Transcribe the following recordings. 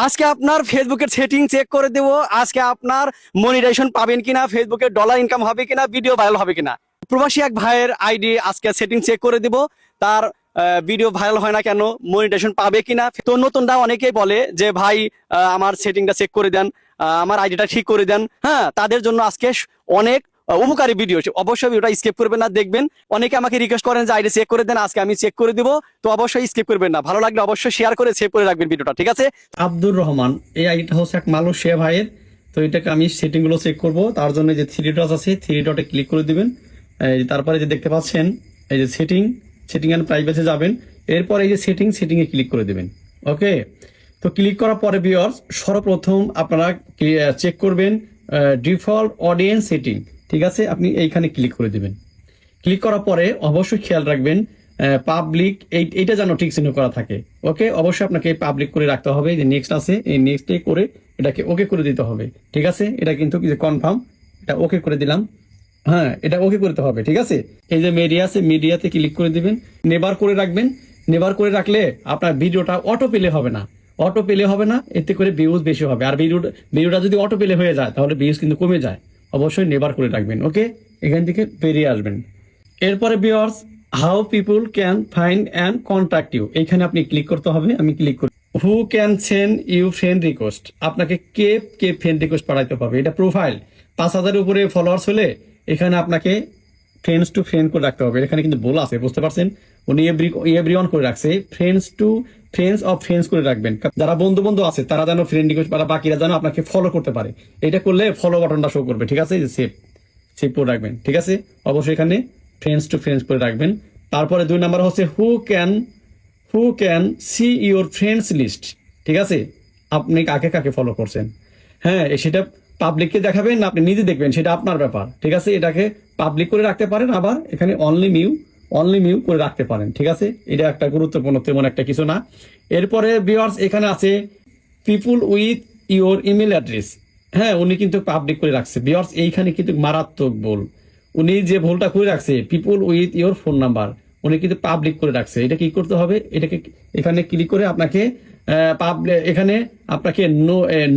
আজকে আপনার ফেসবুকের সেটিং চেক করে দেবো। আজকে আপনার মনিটাইজেশন পাবেন কিনা, ফেসবুকে ডলার ইনকাম হবে কিনা, ভিডিও ভাইরাল হবে কিনা। প্রবাসী এক ভাইয়ের আইডি আজকে সেটিং চেক করে দেব, তার ভিডিও ভাইরাল হয় না কেন, মনিটাইজেশন পাবে কিনা। তো নতুনরা অনেকেই বলে যে ভাই আমার সেটিংটা চেক করে দেন, আমার আইডিটা ঠিক করে দেন। হ্যাঁ, তাদের জন্য আজকে অনেক উপকারী ভিডিও, অবশ্যই ভিডিওটা স্কিপ করবেন না, দেখবেন। অনেকে আমাকে রিকোয়েস্ট করেন যে আইডি চেক করে দেন, আজকে আমি চেক করে দিব। তো অবশ্যই স্কিপ করবেন না, ভালো লাগলে অবশ্যই শেয়ার করে সেভ করে রাখবেন ভিডিওটা, ঠিক আছে। আব্দুর রহমান, এই আইডিটা হচ্ছে এক মালয়েশিয়া ভাইয়ের। তো এটাকে আমি সেটিং গুলো চেক করব, তার জন্য যে থ্রি ডট আছে, থ্রি ডটে ক্লিক করে দিবেন। তারপরে যে দেখতে পাচ্ছেন এই যে সেটিং এন্ড প্রাইভেসি যাবেন, এরপর এই যে সেটিং এ ক্লিক করে দিবেন। ওকে, তো ক্লিক করার পরে ভিউয়ার্স সর্বপ্রথম আপনারা চেক করবেন ডিফল্ট অডিয়েন্স সেটিং, ঠিক আছে। আপনি এইখানে ক্লিক করে দিবেন। ক্লিক করার পরে অবশ্যই খেয়াল রাখবেন পাবলিক এইটা যেন ঠিক চিহ্ন করা থাকে। ওকে, অবশ্যই আপনাকে পাবলিক করে রাখতে হবে। যে নেক্সট আছে, এই নেক্সটে করে এটাকে ওকে করে দিতে হবে, ঠিক আছে। এটা কিন্তু কনফার্ম, এটা ওকে করে দিলাম। হ্যাঁ, এটা ওকে করতে হবে, ঠিক আছে। এই যে মিডিয়া আছে, মিডিয়াতে ক্লিক করে দিবেন। নেবার করে রাখবেন। নেবার করে রাখলে আপনার ভিডিওটা অটো প্লে হবে না, অটো প্লে হবে না, এতে করে ভিউজ বেশি হবে। আর ভিডিওটা যদি অটো প্লে হয়ে যায় তাহলে ভিউজ কিন্তু কমে যায়। অবশ্যই নেবার করে রাখবেন। ওকে, এখান থেকে বেরিয়ে আসবেন। এরপরে viewers how people can find and contact you, এইখানে আপনি ক্লিক করতে হবে। আমি ক্লিক করি। Who can send you friend request, আপনাকে কে কে ফ্রেন্ড রিকোয়েস্ট পাঠাইতে হবে। এটা প্রোফাইল 5000 উপরে ফলোয়ার্স হলে এখানে আপনাকে ফ্রেন্ডস টু ফ্রেন্ড করে রাখতে হবে। এখানে কিন্তু বলা আছে, বুঝতে পারছেন। উনি এভরিওয়ান করে রাখছে, friends to friends of friends করে রাখবেন। যারা বন্ধু বন্ধু আছে তারা যেন ফ্রেন্ড রিকোয়েস্ট পারা, বাকিরা যেন আপনাকে ফলো করতে পারে। এটা করলে ফলো বাটনটা শো করবে, ঠিক আছে। সেভ করে রাখবেন, ঠিক আছে। অবশ্যই এখানে ফ্রেন্ডস টু ফ্রেন্ডস করে রাখবেন। তারপরে 2 নাম্বার হচ্ছে who can see your friends list, ঠিক আছে। আপনি কাকে কাকে ফলো করছেন, হ্যাঁ, সেটা পাবলিককে দেখাবেন না আপনি নিজে দেখবেন, সেটা আপনার ব্যাপার, ঠিক আছে। এটাকে পাবলিক করে রাখতে পারেন, আবার এখানে অনলি মিউ করে রাখতে পারেন, ঠিক আছে। এটা একটা গুরুত্বপূর্ণ, তেমন একটা কিছু না। এরপরে ভিউয়ার্স এখানে আছে পিপুল উইথ ইউর ইমেল অ্যাড্রেস। হ্যাঁ, উনি কিন্তু পাবলিক করে রাখছে ভিউয়ার্স। এইখানে কিন্তু মারাত্মক ভুল, উনি যে ভুলটা করে রাখছে পিপুল উইথ ইউর ফোন নাম্বার, উনি কিন্তু পাবলিক করে রাখছে। এটা কি করতে হবে, এটাকে এখানে ক্লিক করে আপনাকে এখানে আপনাকে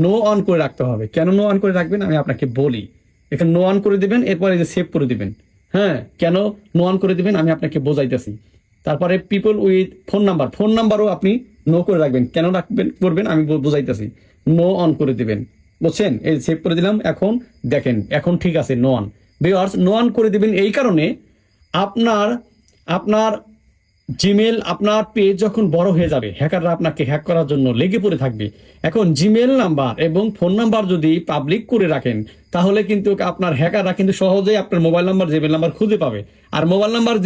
নো অন করে রাখতে হবে। কেন নো অন করে রাখবেন আমি আপনাকে বলি। এখানে নো অন করে দিবেন, এরপরে যে সেভ করে দিবেন। হ্যাঁ, কেন নো অন করে দিবেন আমি আপনাকে বোঝাইতেছি। তারপরে পিপল উইথ ফোন নাম্বারও আপনি নো করে রাখবেন। কেন করবেন আমি বোঝাইতেছি। নো অন করে দিবেন, বুঝছেন। এই সেভ করে দিলাম। এখন দেখেন, এখন ঠিক আছে। No on viewers, no on করে দিবেন এই কারণে আপনার জিমেল, আপনার পেজ যখন বড় হয়ে যাবে, হ্যাকাররা আপনাকে হ্যাক করার জন্য লেগে পড়ে থাকবে। এখন জিমেল নাম্বার এবং ফোন নাম্বার যদি পাবলিক করে রাখেন তাহলে কিন্তু আপনার হ্যাকাররা কিন্তু সহজেই আপনার মোবাইল নাম্বার, জিমেল নাম্বার খুঁজে পাবে। আর মোবাইল নাম্বার,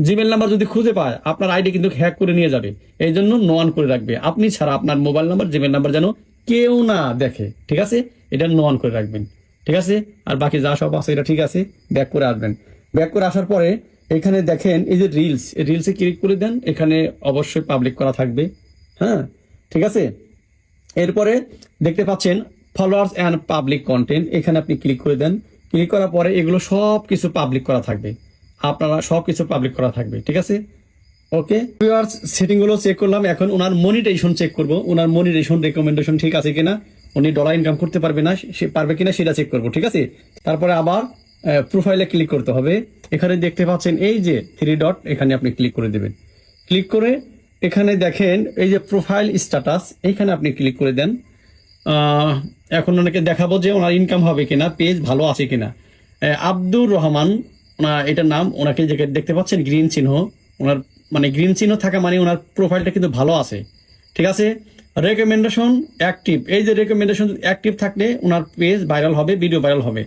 জিমেল নাম্বার যদি খুঁজে পায় আপনার আইডি কিন্তু হ্যাক করে নিয়ে যাবে। এই জন্য নো অন করে রাখবে। আপনি ছাড়া আপনার মোবাইল নাম্বার, জিমেল নাম্বার যেন কেউ না দেখে, ঠিক আছে। এটা নো অন করে রাখবেন, ঠিক আছে। আর বাকি যা সব আছে এটা ঠিক আছে। ব্যাক করে আসবেন। ব্যাক করে আসার পরে এখানে দেখেন এই যে রিলসে ক্লিক করে দেন। এখানে অবশ্যই পাবলিক করা থাকবে, হ্যাঁ, ঠিক আছে। এরপরে দেখতে পাচ্ছেন ফলোয়ার্স অ্যান্ড পাবলিক কন্টেন্ট, এখানে আপনি ক্লিক করে দেন। ক্লিক করার পরে এগুলো সব কিছু পাবলিক করা থাকবে, আপনারা সব কিছু পাবলিক করা থাকবে, ঠিক আছে। ওকে ভিউয়ার্স, সেটিং গুলো চেক করলাম। এখন ওনার মনিটাইজেশন চেক করব, ওনার মনিটাইজেশন রেকমেন্ডেশন ঠিক আছে কিনা, উনি ডলার ইনকাম করতে পারবে না, সে পারবে কিনা সেটা চেক করব, ঠিক আছে। তারপরে আবার প্রোফাইলে ক্লিক করতে হবে। এখানে দেখতে পাচ্ছেন এই যে থ্রি ডট, এখানে আপনি ক্লিক করে দেবেন। ক্লিক করে এখানে দেখেন এই যে প্রোফাইল স্ট্যাটাস, এইখানে আপনি ক্লিক করে দেন। এখন ওনাকে দেখাবো যে ওনার ইনকাম হবে কিনা, পেজ ভালো আছে কিনা। আব্দুর রহমান এটার নাম। ওনাকে দেখতে পাচ্ছেন গ্রিন চিহ্ন, ওনার মানে গ্রিন চিহ্ন থাকা মানে ওনার প্রোফাইলটা কিন্তু ভালো আছে, ঠিক আছে। রেকমেন্ডেশন অ্যাক্টিভ, এই যে রেকমেন্ডেশন অ্যাক্টিভ থাকলে ওনার পেজ ভাইরাল হবে, ভিডিও ভাইরাল হবে।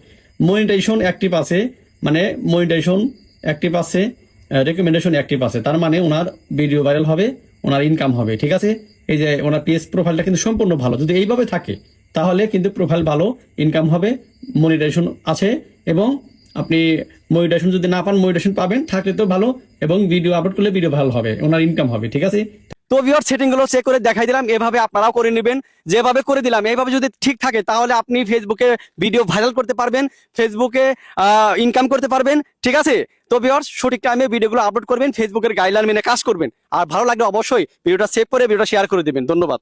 মনিটাইজেশন অ্যাক্টিভ আছে, মানে মনিটাইজেশন অ্যাক্টিভ আছে, রেকমেন্ডেশন অ্যাক্টিভ আছে, তার মানে ওনার ভিডিও ভাইরাল হবে, ওনার ইনকাম হবে, ঠিক আছে। এই যে ওনার পেজ প্রোফাইলটা কিন্তু সম্পূর্ণ ভালো। যদি এইভাবে থাকে তাহলে কিন্তু প্রোফাইল ভালো, ইনকাম হবে, মনিটাইজেশন আছে। এবং আপনি মনিটাইজেশন যদি না পান, মনিটাইজেশন পাবেন, থাকলে তো ভালো, এবং ভিডিও আপলোড করলে ভিডিও ভালো হবে, ওনার ইনকাম হবে, ঠিক আছে। তো ভিউয়ার সেটিং গুলো চেক করে দেখাই দিলাম, এভাবে আপনারাও করে নেবেন। যেভাবে করে দিলাম এইভাবে যদি ঠিক থাকে তাহলে আপনি ফেসবুকে ভিডিও ভাইরাল করতে পারবেন, ফেসবুকে ইনকাম করতে পারবেন, ঠিক আছে। তো ভিউয়ার সঠিক টাইমে ভিডিওগুলো আপলোড করবেন, ফেসবুকের গাইডলাইন মেনে কাজ করবেন। আর ভালো লাগলে অবশ্যই ভিডিওটা সেভ করে ভিডিওটা শেয়ার করে দিবেন। ধন্যবাদ।